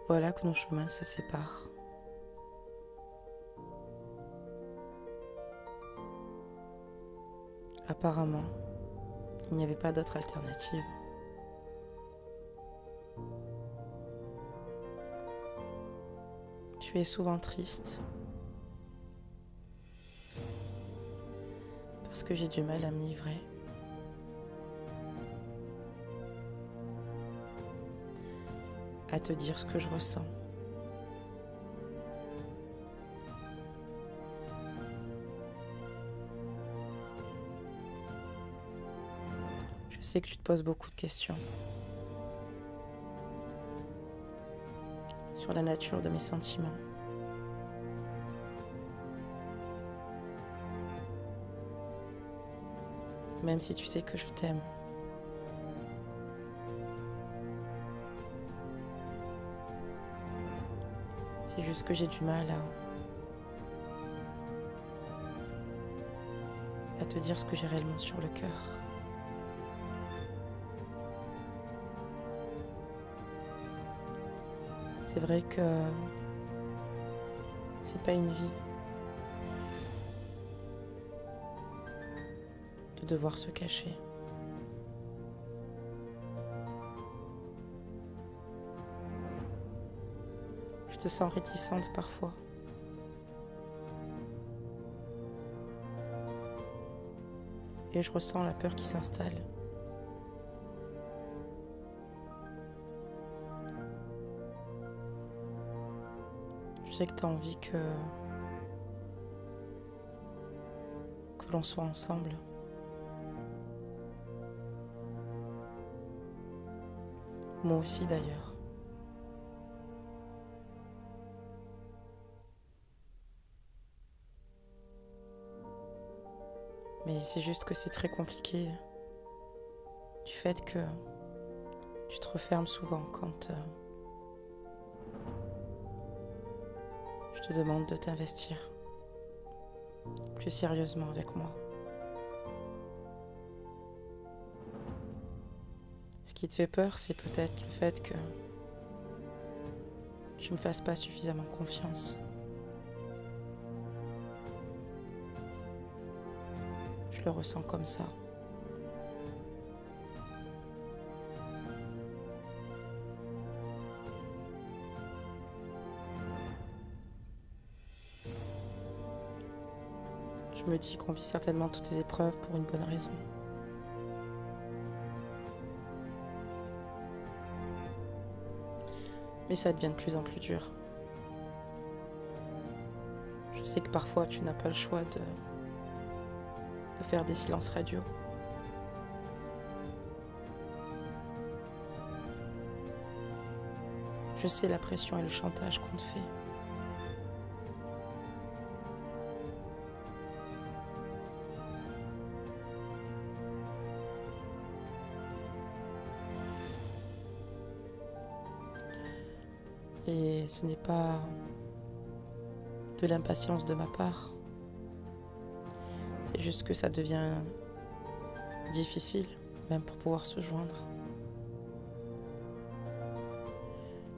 Voilà que nos chemins se séparent. Apparemment, il n'y avait pas d'autre alternative. Tu es souvent triste parce que j'ai du mal à me livrer. À te dire ce que je ressens. Je sais que tu te poses beaucoup de questions sur la nature de mes sentiments. Même si tu sais que je t'aime. C'est juste que j'ai du mal à te dire ce que j'ai réellement sur le cœur. C'est vrai que c'est pas une vie de devoir se cacher. Je te sens réticente parfois. Et je ressens la peur qui s'installe. Je sais que tu as envie que l'on soit ensemble. Moi aussi d'ailleurs. Mais c'est juste que c'est très compliqué du fait que tu te refermes souvent quand je te demande de t'investir plus sérieusement avec moi. Ce qui te fait peur, c'est peut-être le fait que tu me fasses pas suffisamment confiance. Je le ressens comme ça. Je me dis qu'on vit certainement toutes ces épreuves pour une bonne raison. Mais ça devient de plus en plus dur. Je sais que parfois tu n'as pas le choix de faire des silences radio. Je sais la pression et le chantage qu'on te fait. Et ce n'est pas de l'impatience de ma part. C'est juste que ça devient difficile, même pour pouvoir se joindre.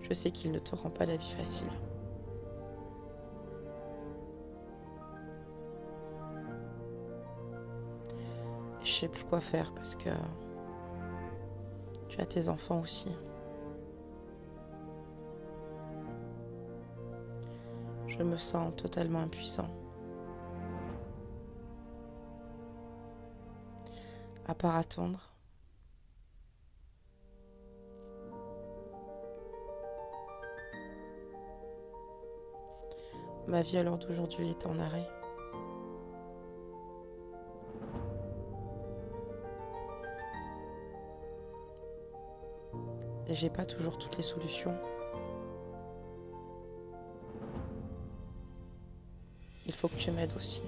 Je sais qu'il ne te rend pas la vie facile. Et je sais plus quoi faire parce que tu as tes enfants aussi. Je me sens totalement impuissant. À part attendre. Ma vie à l'heure d'aujourd'hui est en arrêt. Et j'ai pas toujours toutes les solutions. Il faut que tu m'aides aussi.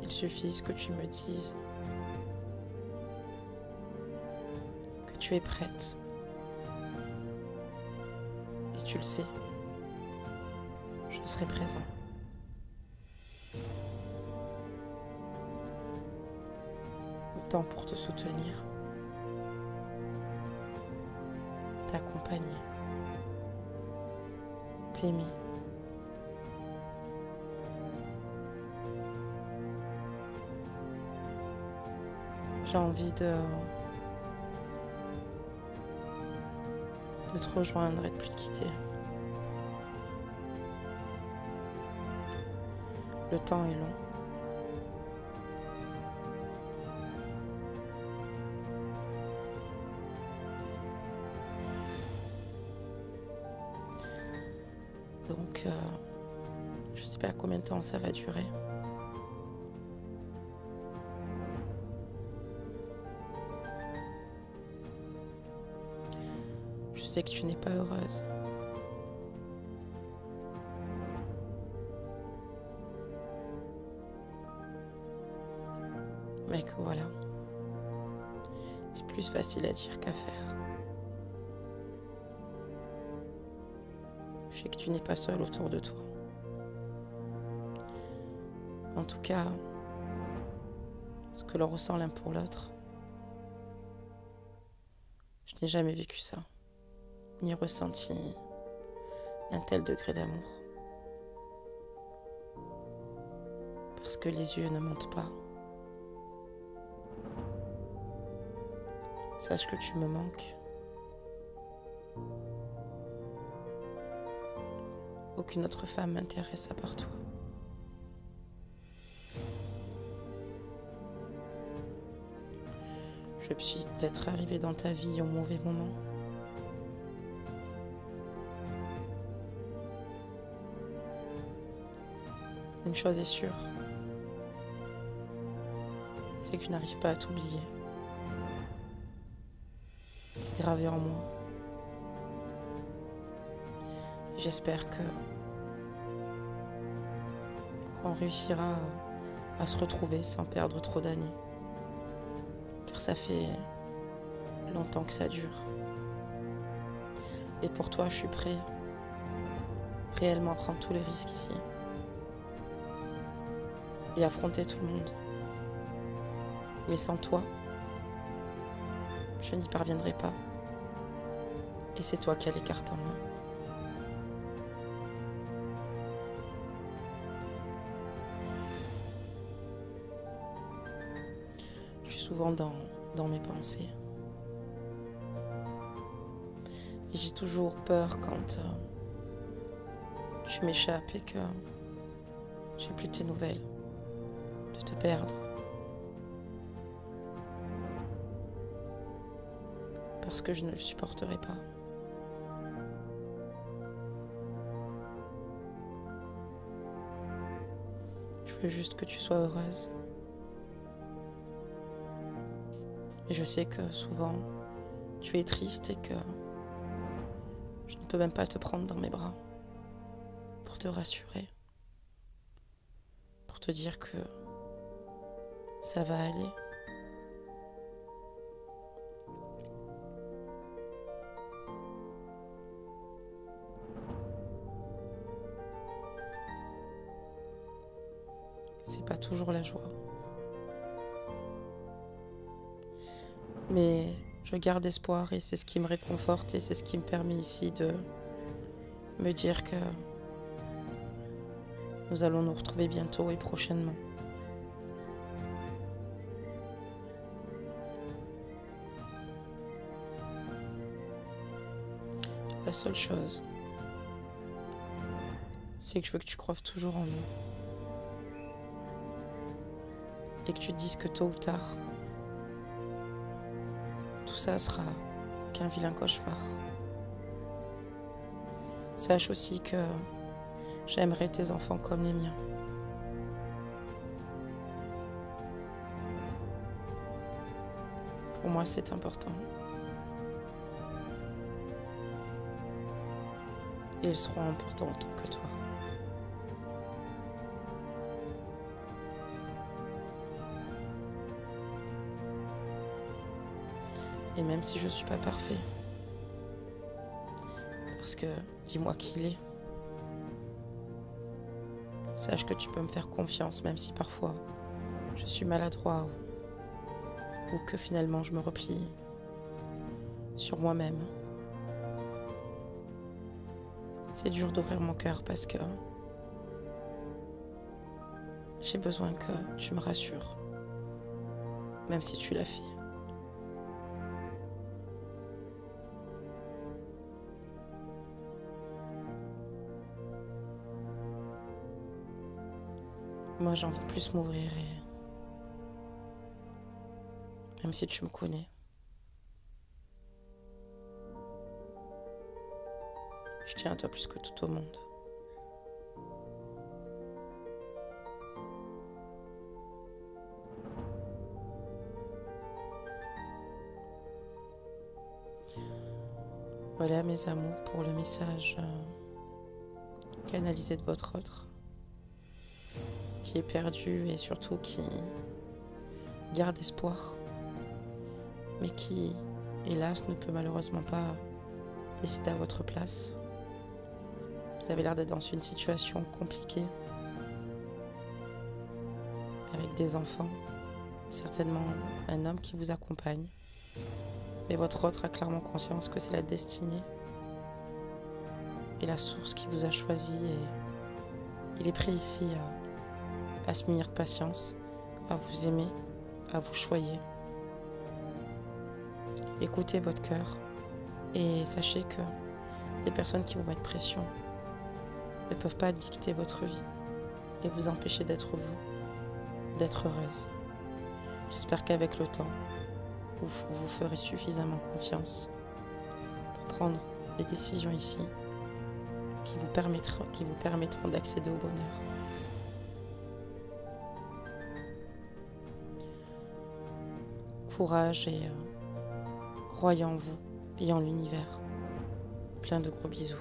Il suffit que tu me dises que tu es prête. Et tu le sais, je serai présent. temps pour te soutenir, t'accompagner, t'aimer. J'ai envie de te rejoindre et de plus te quitter. Le temps est long. Donc, je sais pas combien de temps ça va durer. Je sais que tu n'es pas heureuse. Mais que voilà, c'est plus facile à dire qu'à faire. Je sais que tu n'es pas seule autour de toi. En tout cas, ce que l'on ressent l'un pour l'autre, je n'ai jamais vécu ça, ni ressenti un tel degré d'amour. Parce que les yeux ne mentent pas. Sache que tu me manques. Aucune autre femme m'intéresse à part toi. Je suis peut-être arrivée dans ta vie au mauvais moment. Une chose est sûre, c'est que je n'arrive pas à t'oublier. T'es gravé en moi. J'espère qu'on réussira à se retrouver sans perdre trop d'années. Car ça fait longtemps que ça dure. Et pour toi, je suis prêt réellement à prendre tous les risques ici. Et affronter tout le monde. Mais sans toi, je n'y parviendrai pas. Et c'est toi qui as les cartes en main. Je suis souvent dans mes pensées. Et j'ai toujours peur quand tu m'échappes et que j'ai plus tes nouvelles, de te perdre. Parce que je ne le supporterai pas. Je veux juste que tu sois heureuse. Et je sais que souvent, tu es triste et que je ne peux même pas te prendre dans mes bras pour te rassurer, pour te dire que ça va aller. C'est pas toujours la joie. Mais je garde espoir et c'est ce qui me réconforte et c'est ce qui me permet ici de me dire que nous allons nous retrouver bientôt et prochainement. La seule chose, c'est que je veux que tu croives toujours en nous. Et que tu te dises que tôt ou tard, tout ça sera qu'un vilain cauchemar. Sache aussi que j'aimerais tes enfants comme les miens. Pour moi, c'est important. Et ils seront importants autant que toi. Et même si je ne suis pas parfait, parce que dis-moi qui il est, sache que tu peux me faire confiance même si parfois je suis maladroit ou que finalement je me replie sur moi-même. C'est dur d'ouvrir mon cœur parce que j'ai besoin que tu me rassures, même si tu l'as fait. Moi, j'ai envie de plus m'ouvrir et même si tu me connais, je tiens à toi plus que tout au monde. Voilà mes amours pour le message canalisé de votre autre, qui est perdu et surtout qui garde espoir, mais qui, hélas, ne peut malheureusement pas décider à votre place. Vous avez l'air d'être dans une situation compliquée, avec des enfants, certainement un homme qui vous accompagne. Mais votre autre a clairement conscience que c'est la destinée et la source qui vous a choisi, et il est prêt ici à se munir de patience, à vous aimer, à vous choyer. Écoutez votre cœur et sachez que les personnes qui vous mettent pression ne peuvent pas dicter votre vie et vous empêcher d'être vous, d'être heureuse. J'espère qu'avec le temps, vous ferez suffisamment confiance pour prendre des décisions ici qui vous permettront d'accéder au bonheur. Courage et croyez en vous et en l'univers. Plein de gros bisous.